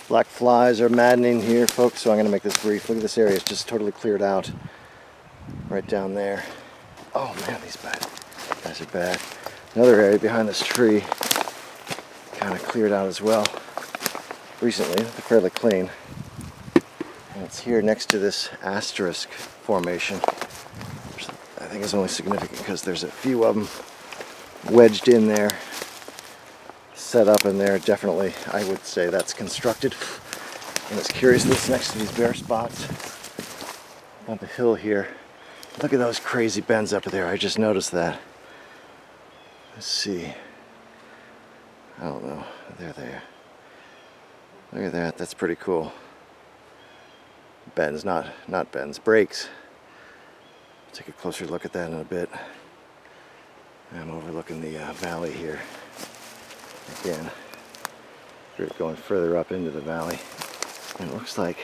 Black flies are maddening here, folks, so I'm going to make this brief. Look at this area, it's just totally cleared out right down there. Oh man, these guys are bad. Another area behind this tree kind of cleared out as well recently. They're fairly clean. And it's here next to this asterisk formation, which I think is only significant because there's a few of them wedged in there, set up in there. Definitely, I would say that's constructed. And it's curious, this next to these bare spots on the hill here. Look at those crazy bends up there. I just noticed that. Let's see. I don't know. They're there. Look at that. That's pretty cool. Bends, not bends, breaks. Take a closer look at that in a bit. I'm overlooking the valley here. Again, we're going further up into the valley. And it looks like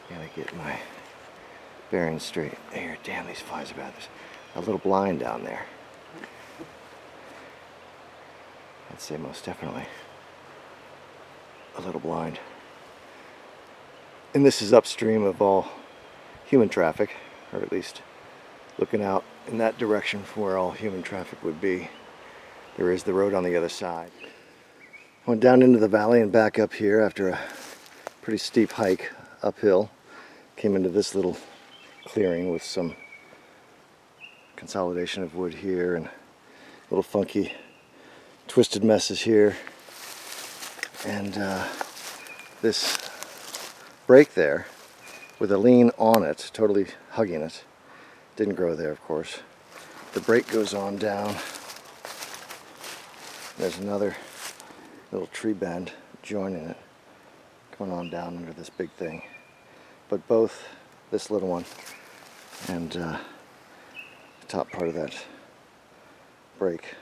I gotta get my bearings straight. Here, damn, these flies are bad. There's a little blind down there. I'd say most definitely a little blind. And this is upstream of all human traffic, or at least looking out in that direction from where all human traffic would be. There is the road on the other side. Went down into the valley and back up here after a pretty steep hike uphill. Came into this little clearing with some consolidation of wood here and little funky twisted messes here. And this break there with a lean on it, totally hugging it. Didn't grow there, of course. The break goes on down. There's another little tree bend joining it, going on down under this big thing. But both this little one and the top part of that break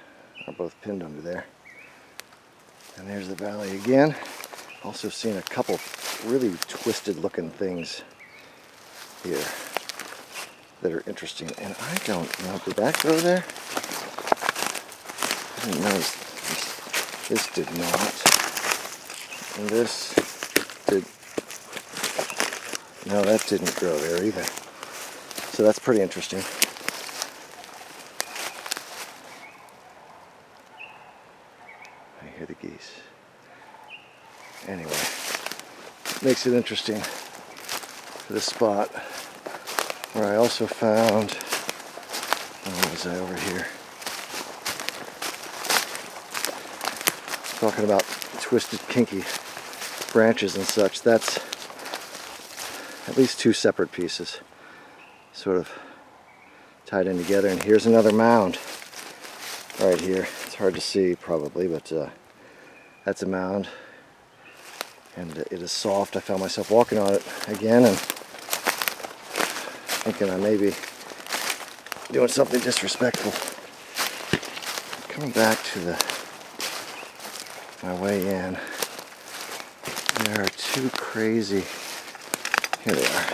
are both pinned under there. And there's the valley again. Also seen a couple really twisted looking things here that are interesting. And I don't know, did that grow there? I didn't notice. This did not. And this did. No, that didn't grow there either. So that's pretty interesting. I hear the geese. Anyway, makes it interesting for this spot where I also found, oh, was I over here? Talking about twisted, kinky branches and such. That's at least two separate pieces sort of tied in together. And here's another mound right here. It's hard to see probably, but that's a mound. And it is soft. I found myself walking on it again and thinking I may be doing something disrespectful. Coming back to my way in, there are two crazy, here they are,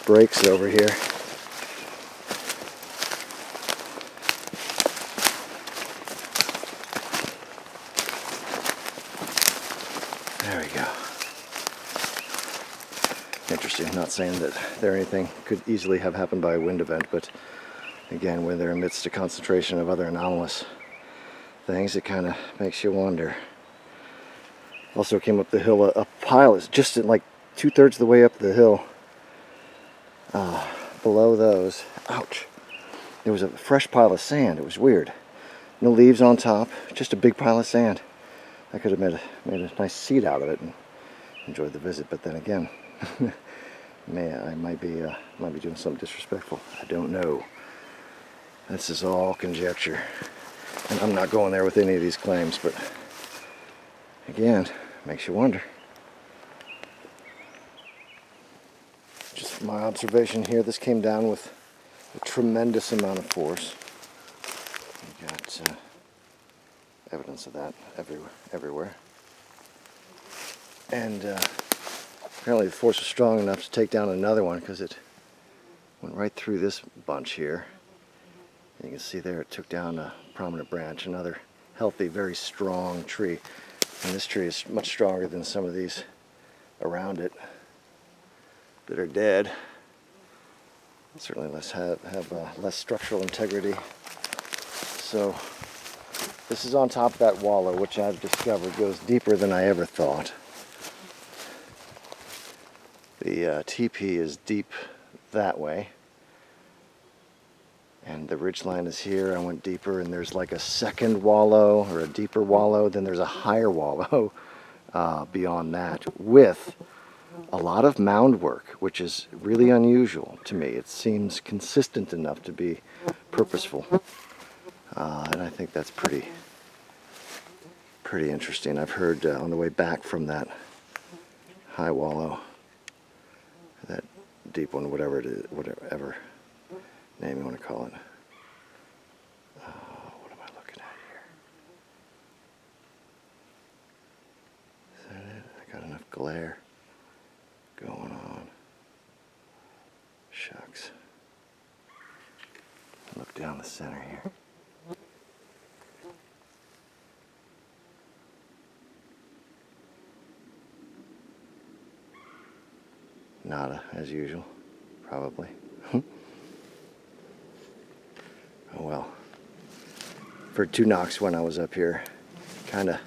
breaks over here. There we go. Interesting. Not saying that anything could easily have happened by a wind event, but again, when they're amidst a concentration of other anomalous things, it kind of makes you wonder. Also came up the hill, a pile is just in like 2/3 of the way up the hill. Below those, ouch, there was a fresh pile of sand. It was weird. No leaves on top, just a big pile of sand. I could have made a nice seat out of it and enjoyed the visit, but then again, I might be doing something disrespectful. I don't know. This is all conjecture. And I'm not going there with any of these claims, but again, makes you wonder. Just my observation here, this came down with a tremendous amount of force. You got evidence of that everywhere. And apparently the force was strong enough to take down another one because it went right through this bunch here. You can see there it took down a prominent branch, another healthy, very strong tree. And this tree is much stronger than some of these around it that are dead. Certainly have less structural integrity. So this is on top of that wallow, which I've discovered goes deeper than I ever thought. The TP is deep that way. And the ridgeline is here. I went deeper, and there's like a second wallow or a deeper wallow. Then there's a higher wallow beyond that with a lot of mound work, which is really unusual to me. It seems consistent enough to be purposeful. And I think that's pretty interesting. I've heard on the way back from that high wallow, that deep one, whatever it is, whatever name you want to call it. What am I looking at here? Is that it? I got enough glare going on. Shucks. Look down the center here. Nada, as usual, probably. Oh well. For 2 knocks when I was up here, kind of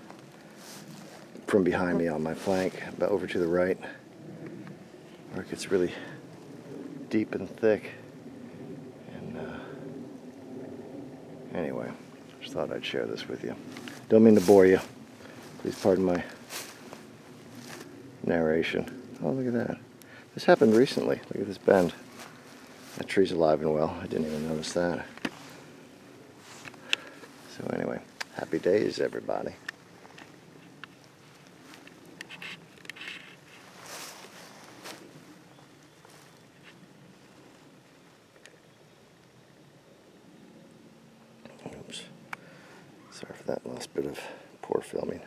from behind me on my flank, but over to the right, where it gets really deep and thick. And anyway, just thought I'd share this with you. Don't mean to bore you. Please pardon my narration. Oh, look at that. This happened recently. Look at this bend. That tree's alive and well. I didn't even notice that. So anyway, happy days, everybody. Oops. Sorry for that last bit of poor filming.